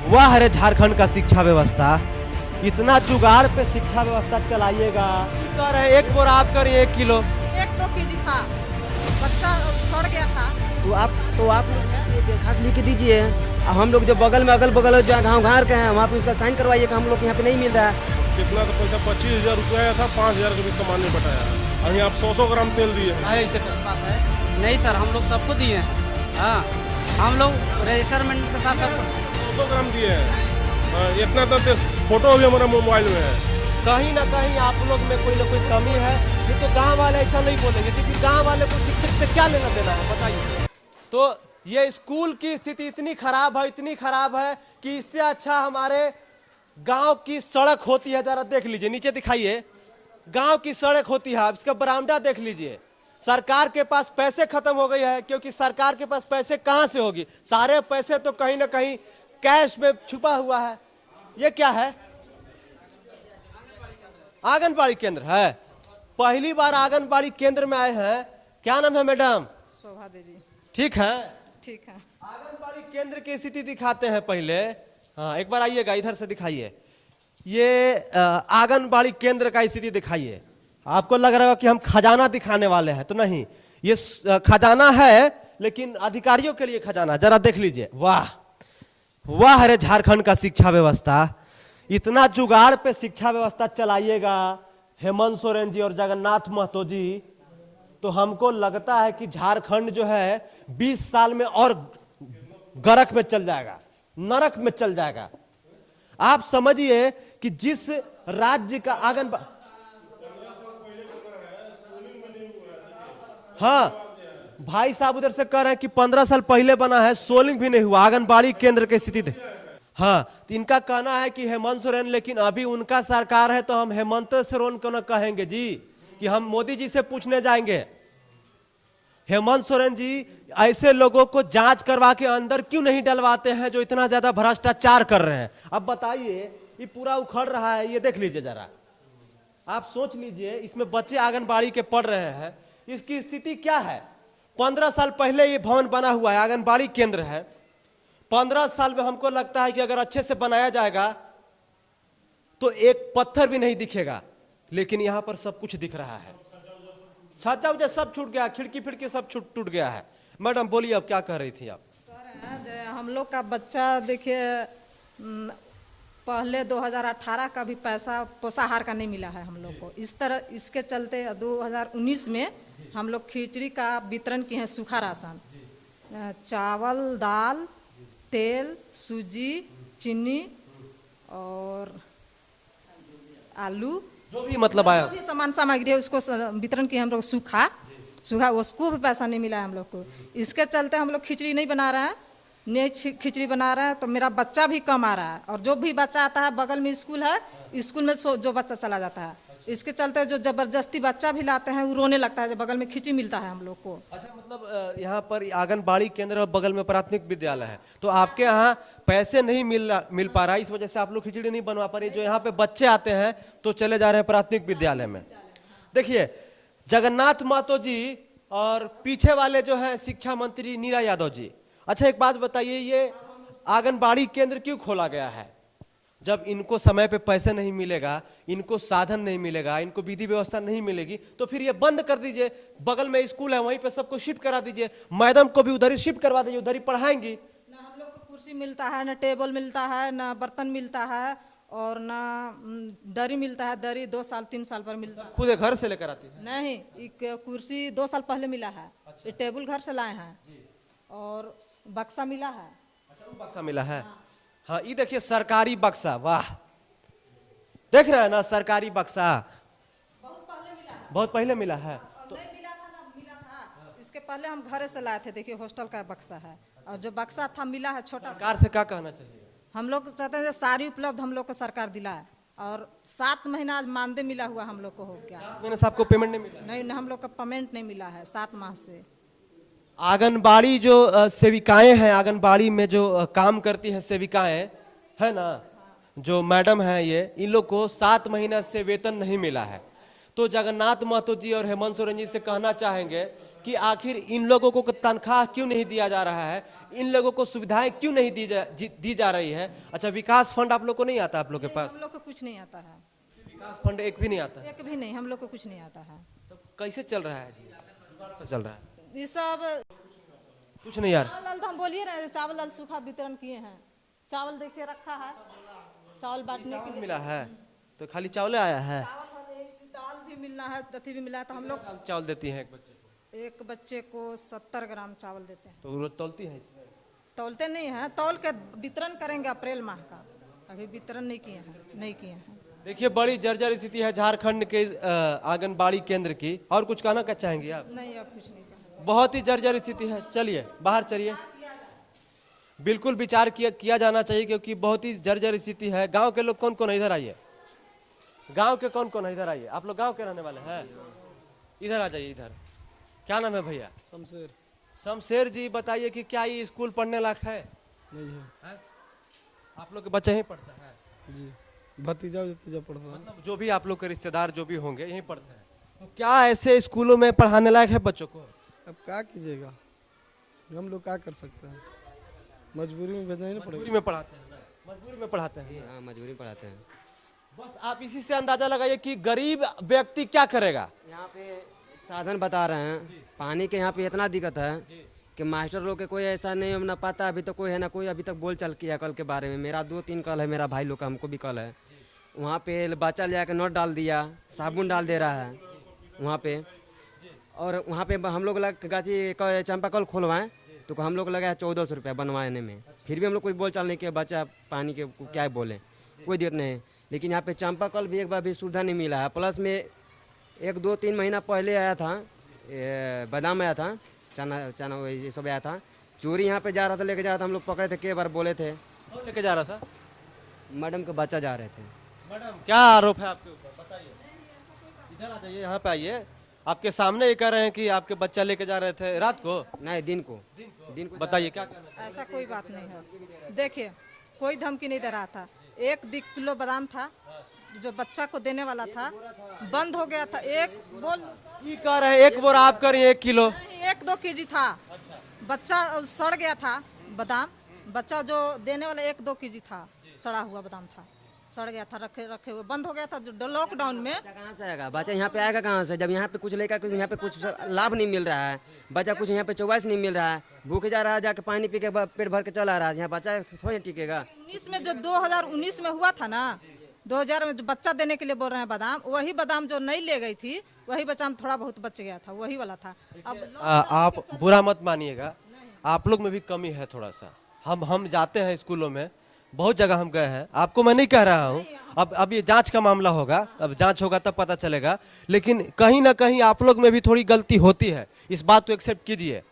वाह रे झारखंड का शिक्षा व्यवस्था, इतना जुगाड़ पे शिक्षा व्यवस्था चलाइएगा। कह रहे 1 बोरा आप करिए 1 किलो, 1-2 केजी था, बच्चा सड़ गया था। तो आप ये दरखास्त लिख के दीजिए। अब हम लोग जो बगल में अगल बगल गाँव घर के हैं वहाँ पे उसका साइन करवाइए कि हम लोग यहाँ पे नहीं मिल रहा है। कितना तो पैसा 25,000 रुपया आया था, 5,000 का भी सामान नहीं बटाया। अभी आप 100 ग्राम तेल दिए। ऐसे बात है नहीं सर, हम लोग सबको दिए हैं। हाँ, हम लोग रजिस्टरमेंट के साथ सब 100 ग्राम दिए हैं। इतना तो फोटो भी हमारा मोबाइल में है। कहीं ना कहीं आप लोग में कोई ना कोई कमी है। ये तो गांव वाले ऐसा नहीं बोलेंगे, क्योंकि गांव वाले को शिक्षक से क्या लेना देना है बताइए। तो ये स्कूल की स्थिति इतनी खराब है कि इससे अच्छा हमारे गांव की सड़क होती है। जरा देख लीजिए, नीचे दिखाइए, गांव की सड़क होती है, इसका बरामदा देख लीजिए। सरकार के पास पैसे खत्म हो गई है, क्योंकि सरकार के पास पैसे कहां से होगी, सारे पैसे तो कहीं ना कहीं कैश में छुपा हुआ है। ये क्या है? आंगनबाड़ी केंद्र है। पहली बार आंगनबाड़ी केंद्र में आए हैं। क्या नाम है मैडम? शोभा देवी। ठीक है, ठीक है। आंगनबाड़ी केंद्र की स्थिति दिखाते हैं पहले। हाँ, एक बार आइएगा, इधर से दिखाइए। ये आंगनबाड़ी केंद्र का स्थिति दिखाइए। आपको लग रहा है कि हम खजाना दिखाने वाले हैं, तो नहीं, ये खजाना है, लेकिन अधिकारियों के लिए खजाना। जरा देख लीजिए, वाह वाह रे झारखंड का शिक्षा व्यवस्था, इतना जुगाड़ पे शिक्षा व्यवस्था चलाइएगा हेमंत सोरेन जी और जगन्नाथ महतो जी, तो हमको लगता है कि झारखंड जो है 20 साल में और गरक में चल जाएगा, नरक में चल जाएगा। आप समझिए कि जिस राज्य का आंगनबाड़ी, हाँ भाई साहब उधर से कह रहे हैं कि 15 साल पहले बना है, सोलिंग भी नहीं हुआ। आंगनबाड़ी केंद्र की स्थिति हाँ, तो इनका कहना है कि हेमंत सोरेन, लेकिन अभी उनका सरकार है, तो हम हेमंत सोरेन को न कहेंगे जी, कि हम मोदी जी से पूछने जाएंगे। हेमंत सोरेन जी ऐसे लोगों को जांच करवा के अंदर क्यों नहीं डलवाते हैं जो इतना ज्यादा भ्रष्टाचार कर रहे हैं। अब बताइए, ये पूरा उखड़ रहा है, ये देख लीजिए जरा, आप सोच लीजिए, इसमें बच्चे आंगनबाड़ी के पढ़ रहे हैं, इसकी स्थिति क्या है। 15 साल पहले ये भवन बना हुआ है, आंगनबाड़ी केंद्र है। 15 साल में हमको लगता है कि अगर अच्छे से बनाया जाएगा तो एक पत्थर भी नहीं दिखेगा, लेकिन यहां पर सब कुछ दिख रहा है। छज्जा उज्जा सब छूट गया, खिड़की फिड़की सब टूट गया है। मैडम बोलिए, अब क्या कह रही थी आप? हम लोग का बच्चा देखिए, पहले 2018 का भी पैसा पोषाहार का नहीं मिला है हम लोग को। इस तरह इसके चलते 2019 में हम लोग खिचड़ी का वितरण किए हैं, सूखा राशन, चावल, दाल, तेल, सूजी, चीनी और आलू, जो भी मतलब आया, जो भी सामान सामग्री है उसको वितरण किए हम लोग। सूखा उसको भी पैसा नहीं मिला है हम लोग को। इसके चलते हम लोग खिचड़ी नहीं बना रहे हैं, नहीं खिचड़ी बना रहे हैं, तो मेरा बच्चा भी कम आ रहा है। और जो भी बच्चा आता है, बगल में स्कूल है, स्कूल में जो बच्चा चला जाता है, इसके चलते जो जबरदस्ती बच्चा भी लाते हैं वो रोने लगता है जब बगल में खिचड़ी मिलता है हम लोग को। अच्छा, मतलब यहाँ पर आंगनबाड़ी केंद्र और बगल में प्राथमिक विद्यालय है, तो आपके यहाँ पैसे नहीं मिल पा रहा है, इस वजह से आप लोग खिचड़ी नहीं बनवा पा रही। जो यहाँ पे बच्चे आते हैं तो चले जा रहे हैं प्राथमिक विद्यालय में। देखिए, जगन्नाथ महतो जी और पीछे वाले जो है शिक्षा मंत्री नीरा यादव जी। अच्छा, एक बात बताइए, ये आंगनबाड़ी केंद्र क्यों खोला गया है? जब इनको समय पे पैसे नहीं मिलेगा, इनको साधन नहीं मिलेगा, इनको विधि व्यवस्था नहीं मिलेगी, तो फिर ये बंद कर दीजिए। बगल में स्कूल है, वहीं पे सबको शिफ्ट करा दीजिए। मैडम को भी उधर ही शिफ्ट करवा दीजिए, उधर ही पढ़ाएंगी। ना हम लोग को कुर्सी मिलता है, ना टेबल मिलता है, ना बर्तन मिलता है, और ना दरी मिलता है। दरी 2 साल 3 साल पर मिलता है। खुद घर से लेकर आती है? नहीं, एक कुर्सी 2 साल पहले मिला है। अच्छा। टेबल घर से लाए हैं, और बक्सा मिला है। अच्छा, वो बक्सा मिला है। हाँ, ये देखिए सरकारी बक्सा, वाह, देख रहे हैं ना, सरकारी बक्सा बहुत पहले मिला है। तो नहीं मिला था ना, मिला था इसके पहले हम घर से लाए थे। देखिए, हॉस्टल का बक्सा है, और जो बक्सा था मिला है छोटा। सरकार से क्या कहना चाहिए? हम लोग चाहते हैं सारी उपलब्ध हम लोग को सरकार दिलाए, और 7 महीना मानदेय मिला हुआ हम लोग को हो गया। 7 महीने से आपको पेमेंट नहीं मिला? नहीं, हम लोग का पेमेंट नहीं मिला है 7 माह से। आंगनबाड़ी जो सेविकाएं हैं, आंगनबाड़ी में जो काम करती हैं सेविकाएं, है ना, जो मैडम हैं, ये इन लोग को 7 महीना से वेतन नहीं मिला है। तो जगन्नाथ महतो जी और हेमंत सोरेन जी से कहना चाहेंगे कि आखिर इन लोगों को तनख्वाह क्यों नहीं दिया जा रहा है, इन लोगों को सुविधाएं क्यों नहीं दी जा रही है। अच्छा, विकास फंड आप लोग को नहीं आता? आप लोग के पास हम लोग को कुछ नहीं आता है, विकास फंड एक भी नहीं आता? एक भी नहीं, हम लोग को कुछ नहीं आता है। तो कैसे चल रहा है जी? कैसे चल रहा है? ये सब कुछ नहीं यार। चावल तो हम बोलिए रहे, चावल दाल सूखा वितरण किए हैं, चावल देखिए रखा है, चावल बांटने के लिए मिला है तो खाली चावल आया है? दाल भी मिलना है, दही भी मिला है। तो हम लोग चावल देती हैं एक बच्चे को? 70 ग्राम चावल देते हैं। तो रोज तौलती है इसमें? तौलते नहीं हैं, तौल के वितरण करेंगे अप्रैल माह का, अभी वितरण नहीं किए हैं। देखिए, बड़ी जर्जर स्थिति है झारखंड के आंगनबाड़ी केंद्र की। और कुछ कहना चाहेंगे आप? नहीं, अब कुछ नहीं कहना। बहुत ही जर्जर स्थिति है। चलिए बाहर चलिए, बिल्कुल विचार किया जाना चाहिए, क्योंकि बहुत ही जर्जर स्थिति है। गांव के लोग कौन कौन है? इधर आइए। गांव के कौन कौन है? इधर आइए। आप लोग गांव के रहने वाले हैं? इधर आ जाइए। इधर क्या नाम है भैया? शमशेर। शमशेर जी, बताइए कि क्या ये स्कूल पढ़ने लायक है? नहीं है। आप लोग के बच्चे यहीं पढ़ता है? जी, भतीजा पढ़ता है। मतलब जो भी आप लोग के रिश्तेदार जो भी होंगे यहीं पढ़ते हैं। तो क्या ऐसे स्कूलों में पढ़ाने लायक है बच्चों को? अब क्या कीजिएगा, हम लोग क्या कर सकते हैं, मजबूरी में भेजना ही ना मजबूरी पड़ेगा। में पढ़ाते हैं ना? मजबूरी में पढ़ाते हैं। हाँ, मजबूरी में पढ़ाते हैं। बस आप इसी से अंदाजा लगाइए कि गरीब व्यक्ति क्या करेगा। यहाँ पे साधन बता रहे हैं, पानी के यहाँ पे इतना दिक्कत है कि मास्टर लोग के कोई ऐसा नहीं ना पाता, अभी तक कोई है ना कोई अभी तक बोल चल किया कल के बारे में। मेरा 2-3 कल है, मेरा भाई लोग का, हमको भी कल है। वहाँ पे बच्चा ले आके नोट डाल दिया, साबुन डाल दे रहा है वहाँ पे। और वहाँ पे हम लोग चंपा कल खुलवाएं तो हम लोग लगा है 1400 रुपया बनवाने में। फिर भी हम लोग कोई बोल चाल नहीं किया, बच्चा पानी के क्या बोले, कोई दिक्कत नहीं। लेकिन यहाँ पे चंपा कल भी एक बार भी सुविधा नहीं मिला है। प्लस में 1-2-3 महीना पहले आया था, बादाम आया था, चना ये सब आया था, चोरी यहाँ पे जा रहा था, लेके जा रहा था, हम लोग पकड़े थे, कई बार बोले थे। कौन लेके जा रहा था? मैडम का बच्चा जा रहे थे। मैडम, क्या आरोप है आपके ऊपर? बताइए। इधर आ जाइए, यहाँ पे आइए। आपके सामने ये कह रहे हैं कि आपके बच्चा लेके जा रहे थे रात को? नहीं, दिन को। बताइए क्या कहना है? ऐसा कोई बात नहीं है। देखिए, कोई धमकी नहीं दे रहा था। 1 किलो बादाम था जो बच्चा को देने वाला था, बंद हो गया था। एक बोल ये कह रहे हैं 1 बोरा आप करिए 1 किलो? 1-2 केजी था। बच्चा सड़ गया था बादाम, बच्चा जो देने वाला 1-2 केजी था, सड़ा हुआ बादाम था, सड़ गया था, रखे हुए बंद हो गया था जो लॉकडाउन में। कहाँ से आएगा बच्चा? यहाँ पे आएगा कहाँ से, जब यहाँ पे कुछ लेकर यहाँ पे कुछ लाभ नहीं मिल रहा है, बच्चा कुछ यहाँ पे चौवाइस नहीं मिल रहा है, भूखे जा रहा है, जाके पानी पी के पेट भर के चला रहा है, यहाँ बच्चा थोड़ी टिकेगा। 19 में जो 2019 में हुआ था ना, 2000 में जो बच्चा देने के लिए बोल रहे हैं बादाम, वही बादाम जो नहीं ले गई थी, वही बच्चा में थोड़ा बहुत बच गया था, वही वाला था। अब आप बुरा मत मानिएगा, आप लोग में भी कमी है थोड़ा सा। हम जाते हैं स्कूलों में, बहुत जगह हम गए हैं, आपको मैं नहीं कह रहा हूँ। अब ये जांच का मामला होगा, अब जांच होगा तब पता चलेगा। लेकिन कहीं ना कहीं आप लोग में भी थोड़ी गलती होती है, इस बात को एक्सेप्ट कीजिए,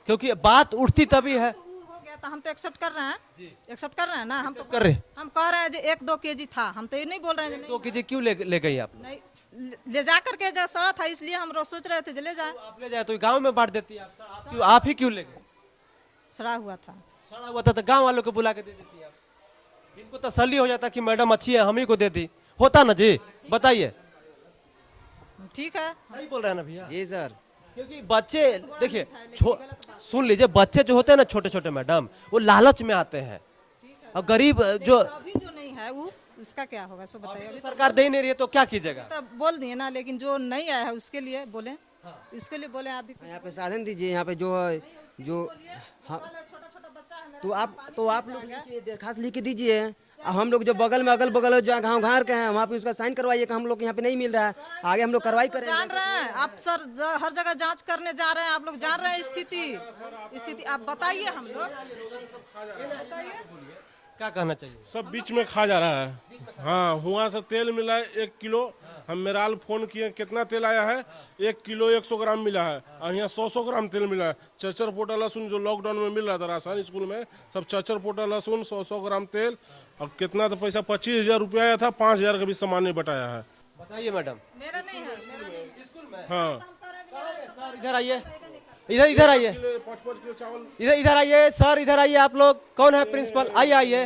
क्योंकि बात उठती तभी है। हो गया था, हम तो एक्सेप्ट कर रहे हैं, एक्सेप्ट कर रहे हैं ना, हम तो कर रहे हैं। हम कह रहे हैं जो 1-2 केजी था, हम तो ये नहीं बोल रहे हैं 2 केजी क्यों ले गई आप? नहीं, ले जा करके जो सड़ा था, इसलिए हम लोग सोच रहे थे जो ले जाए। आप ले जाए तो गांव में बांट देती है। आप ही क्यों ले गए? सड़ा हुआ था। सड़ा हुआ था तो गांव वालों को बुला के दे देती आप। इनको तसल्ली हो जाता कि मैडम अच्छी है, हम ही को दे दी, होता ना जी? बताइए। ठीक है, सही बोल रहे हैं ना भैया? जी सर। क्योंकि बच्चे देखिए, सुन लीजिए, बच्चे जो होते हैं ना छोटे छोटे मैडम, वो लालच में आते हैं। और गरीब जो अभी जो नहीं है वो उसका क्या होगा सो बताइए। अभी सरकार दे नहीं रही है तो क्या कीजिएगा? तो बोल दिए ना, लेकिन जो नहीं आया है उसके लिए बोले, इसके लिए बोले आप भी कुछ यहाँ पे साधन दीजिए, यहाँ पे जो हाँ, तो आप लोग लिखिए, दरखास्त लिख के दीजिए। हम लोग जो बगल में अगल बगल जो गाँव घर के हैं, वहाँ पे उसका साइन करवाइए कि हम लोग यहाँ पे नहीं मिल रहा है, आगे हम लोग कार्रवाई करेंगे। जान रहे हैं आप सर, हर जगह जांच करने जा रहे हैं, आप लोग जान रहे हैं स्थिति आप बताइए। हम लोग क्या कहना चाहिए? सब बीच में खा जा रहा है। हाँ, हुआ से तेल मिला है 1 किलो। हम मेराल फोन किए, कितना तेल आया है? 1 किलो 100 ग्राम मिला है, और यहाँ 100 ग्राम तेल मिला है। चचर पोटा लहसुन जो लॉकडाउन में मिल रहा था राशन स्कूल में, सब चचर पोटा लहसुन 100 ग्राम तेल। और कितना तो पैसा 25,000 रुपया आया था, 5,000 का भी सामान नहीं बटाया है। बताइए मैडम। मेरा नहीं है, मेरा नहीं। स्कूल में? हाँ, सर इधर आइए, इधर आइए, 5-5 किलो चावल। इधर आइए सर, इधर आइए। आप लोग कौन है? प्रिंसिपल, आइए आइए।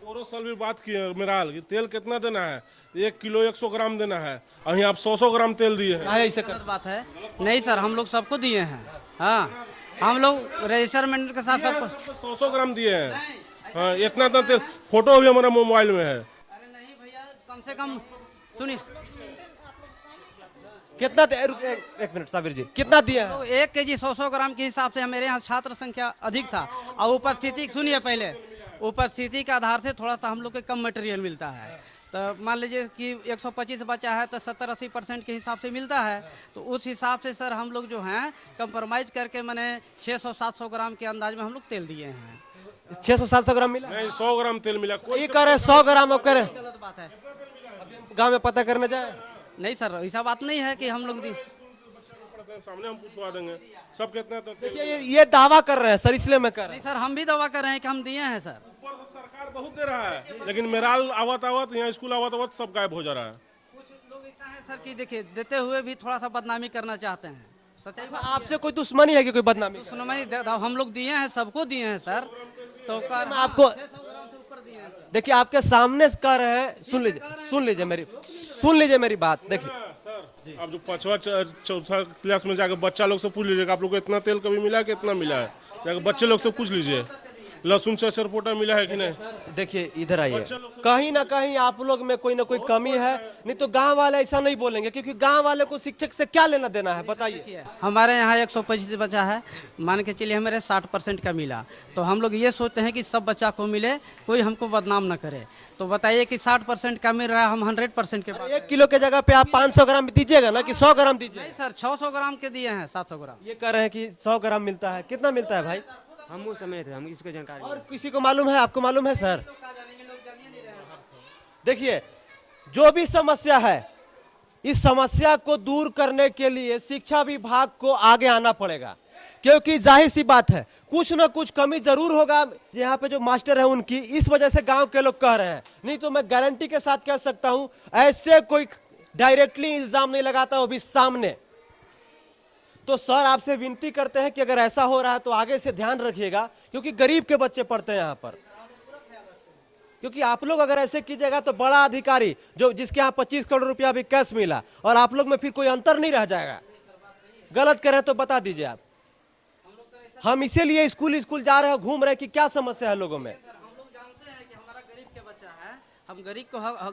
साल भी बात की है मिराल की तेल कितना देना है, 1 किलो 100 ग्राम देना है, अभी आप 100 ग्राम तेल दिए हैं। क्या है ऐसे गलत बात है। नहीं सर, हम लोग सबको दिए हैं। हाँ, हम लोग रजिस्टरमेंट के साथ सबको 100 ग्राम दिए हैं। हाँ, इतना तेल, फोटो भी हमारा मोबाइल में है। अरे नहीं भैया, कम से कम सुनिए, कितना एक मिनट साबिर जी, कितना दिया है? तो 1 केजी 100 ग्राम के हिसाब से मेरे यहाँ छात्र संख्या अधिक था और उपस्थिति सुनिए, पहले उपस्थिति के आधार से थोड़ा सा हम लोग को कम मटेरियल मिलता है। तो मान लीजिए कि 125 बचा है तो 70-80% के हिसाब से मिलता है। तो उस हिसाब से सर हम लोग जो हैं कंप्रोमाइज करके मैंने 600-700 ग्राम के अंदाज में हम लोग तेल दिए हैं। 600-700 ग्राम मिला? नहीं, 100 ग्राम तेल मिला। कोई ये कह रहे 100 ग्राम, अब कह रहे गलत बात है। गाँव में पता करने जाए। नहीं सर, ऐसा बात नहीं है कि हम लोग सामने हम पूछवा देंगे सब कितना तो तेल। देखिए ये दावा कर रहे हैं सर, इसलिए मैं कह रहा नहीं सर, हम भी दावा कर रहे हैं कि हम दिए हैं सर। ऊपर से सरकार बहुत दे रहा है, लेकिन मिराल आवत यहाँ स्कूल आवत सब गायब हो जा रहा है। कुछ लोग ऐसा है सर कि देखिए देते हुए भी थोड़ा सा बदनामी करना चाहते हैं। सच्चाई हूं। आपसे कोई दुश्मनी है कि कोई बदनामी? सुनवाई हम लोग दिए हैं, सबको दिए हैं सर। तो कर मैं आपको 600 ग्राम से ऊपर दिए हैं सर। देखिए आपके सामने कह रहे हैं, सुन लीजिए मेरी बात। देखिए अब जो 5वां 4था क्लास में जाकर बच्चा लोग से पूछ लीजिएगा आप लोग को इतना तेल कभी मिला है, कितना मिला है, जाकर बच्चे लोग से पूछ लीजिए लहसुन चरपोटा मिला है कि नहीं। देखिए इधर आइए, कहीं ना कहीं आप लोग में कोई ना कोई कमी है, नहीं तो गांव वाले ऐसा नहीं बोलेंगे, क्योंकि गांव वाले को शिक्षक से क्या लेना देना है बताइए। हमारे यहाँ 125 बचा है, मान के चलिए हमारे 60% का मिला। तो हम लोग ये सोचते हैं कि सब बच्चा को मिले, कोई हमको बदनाम न करे। तो बताइए कि 60% का मिल रहा है, हम 100% के पास। 1 किलो के जगह पे आप 500 ग्राम दीजिएगा ना कि 100 ग्राम दीजिएगा? नहीं सर, 600 ग्राम के दिए हैं, 700 ग्राम। ये कह रहे हैं कि 100 ग्राम मिलता है, कितना मिलता है भाई? हम वो समय थे, हम इसको जानकारी और किसी को मालूम है? आपको मालूम है सर? देखिए जो भी समस्या है, इस समस्या को दूर करने के लिए शिक्षा विभाग को आगे आना पड़ेगा, क्योंकि जाहिर सी बात है कुछ ना कुछ कमी जरूर होगा यहाँ पे जो मास्टर है उनकी, इस वजह से गांव के लोग कह रहे हैं। नहीं तो मैं गारंटी के साथ कह सकता हूं ऐसे कोई डायरेक्टली इल्जाम नहीं लगाता, वो भी सामने। तो सर आपसे विनती करते हैं कि अगर ऐसा हो रहा है तो आगे से ध्यान रखिएगा, क्योंकि गरीब के बच्चे पढ़ते हैं यहाँ पर। क्योंकि आप लोग अगर ऐसे कीजिएगा तो बड़ा अधिकारी जो जिसके यहाँ 25 करोड़ रुपया भी कैश मिला और आप लोग में फिर कोई अंतर नहीं रह जाएगा। गलत करें तो बता दीजिए आप। हम इसीलिए स्कूल जा रहे हैं, घूम रहे हैं कि क्या समस्या है लोगों में। हम लोग जानते हैं कि हमारा गरीब के बच्चा है, हम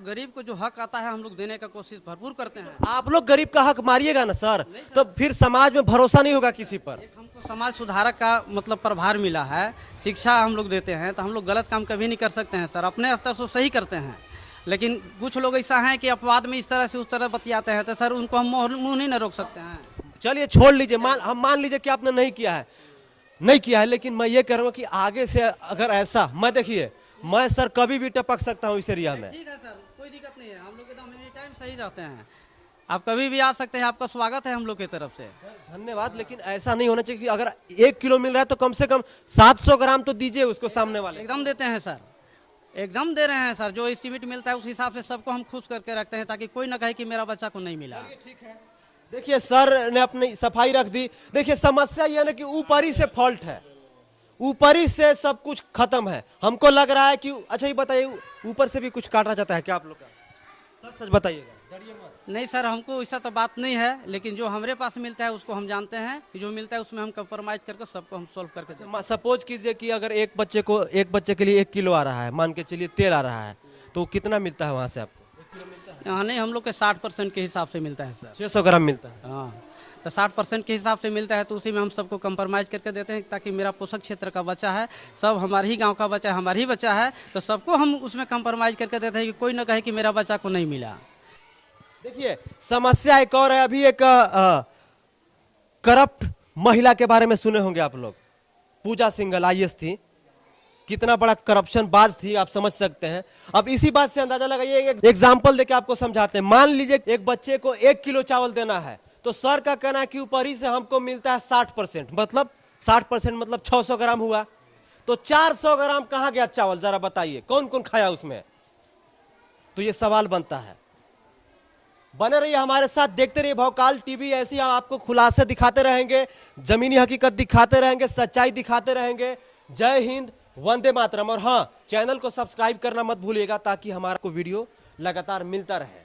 गरीब को जो हक आता है हम लोग देने का कोशिश भरपूर करते हैं। आप लोग गरीब का हक मारिएगा ना सर, तो फिर समाज में भरोसा नहीं होगा किसी पर। हमको समाज सुधारक का मतलब प्रभार मिला है, शिक्षा हम लोग देते हैं, तो हम लोग गलत काम कभी नहीं कर सकते हैं सर, अपने स्तर से सही करते हैं। लेकिन कुछ लोग ऐसा हैं कि अपवाद में इस तरह से उस तरह बतियाते हैं, तो सर उनको हम मुंह नहीं न रोक सकते हैं। चलिए छोड़ लीजिए, हम मान लीजिए कि आपने नहीं किया है, लेकिन मैं ये कह रहा हूँ कि आगे से अगर ऐसा, देखिए मैं सर कभी भी टपक सकता हूँ इस एरिया में। ठीक है सर, कोई दिक्कत नहीं है, हम लोग एकदम एनी टाइम सही रहते हैं, आप कभी भी आ सकते हैं, आपका स्वागत है हम लोग की तरफ से। धन्यवाद। लेकिन ऐसा नहीं होना चाहिए कि अगर 1 किलो मिल रहा है तो कम से कम 700 ग्राम तो दीजिए उसको सामने वाले। एकदम देते हैं सर, एकदम दे रहे हैं सर, जो एस्टीमेट मिलता है उस हिसाब से सबको हम खुश करके रखते हैं, ताकि कोई ना कहे कि मेरा बच्चा को नहीं मिला। ठीक है, देखिए सर ने अपनी सफाई रख दी। देखिए समस्या यह है कि ऊपरी से फॉल्ट है, ऊपरी से सब कुछ खत्म है। हमको लग रहा है कि अच्छा ये बताइए, ऊपर से भी कुछ काटा जाता है क्या आप लोग का? सच बताइएगा, डरिए मत। नहीं सर, हमको ऐसा तो बात नहीं है, लेकिन जो हमारे पास मिलता है उसको हम जानते हैं कि जो मिलता है उसमें हम कंप्रोमाइज करके सबको हम सॉल्व करके देते हैं। सपोज कीजिए कि अगर एक बच्चे के लिए 1 किलो आ रहा है, मान के चलिए तेल आ रहा है, तो कितना मिलता है वहां से आपको? यहाँ नहीं, हम लोग के 60% के हिसाब से मिलता है सर। 600 ग्राम मिलता है। हाँ, तो 60% के हिसाब से मिलता है, तो उसी में हम सबको कंप्रोमाइज करके देते हैं, ताकि मेरा पोषक क्षेत्र का बच्चा है, सब हमारे ही गांव का बच्चा है, हमारा ही बच्चा है, तो सबको हम उसमें कंप्रोमाइज करके देते हैं कि कोई ना कहे कि मेरा बच्चा को नहीं मिला। देखिए समस्या एक और है। अभी एक करप्ट महिला के बारे में सुने होंगे आप लोग, पूजा सिंघल IAS थी, कितना बड़ा करप्शन बाज थी आप समझ सकते हैं। अब इसी बात से अंदाजा लगाइए, एक एग्जाम्पल देके आपको समझाते हैं। मान लीजिए एक बच्चे को 1 किलो चावल देना है, तो सर का कहना है कि ऊपर ही से हमको मिलता है 60%, मतलब 60% मतलब 600 ग्राम हुआ, तो 400 ग्राम कहाँ गया चावल, जरा बताइए कौन कौन खाया उसमें? तो ये सवाल बनता है। बने रहिए हमारे साथ, देखते रहिए भौकाल टीवी, ऐसी हम आपको खुलासे दिखाते रहेंगे, जमीनी हकीकत दिखाते रहेंगे, सच्चाई दिखाते रहेंगे। जय हिंद, वंदे मातरम। और हाँ, चैनल को सब्सक्राइब करना मत भूलिएगा ताकि हमारा को वीडियो लगातार मिलता रहे।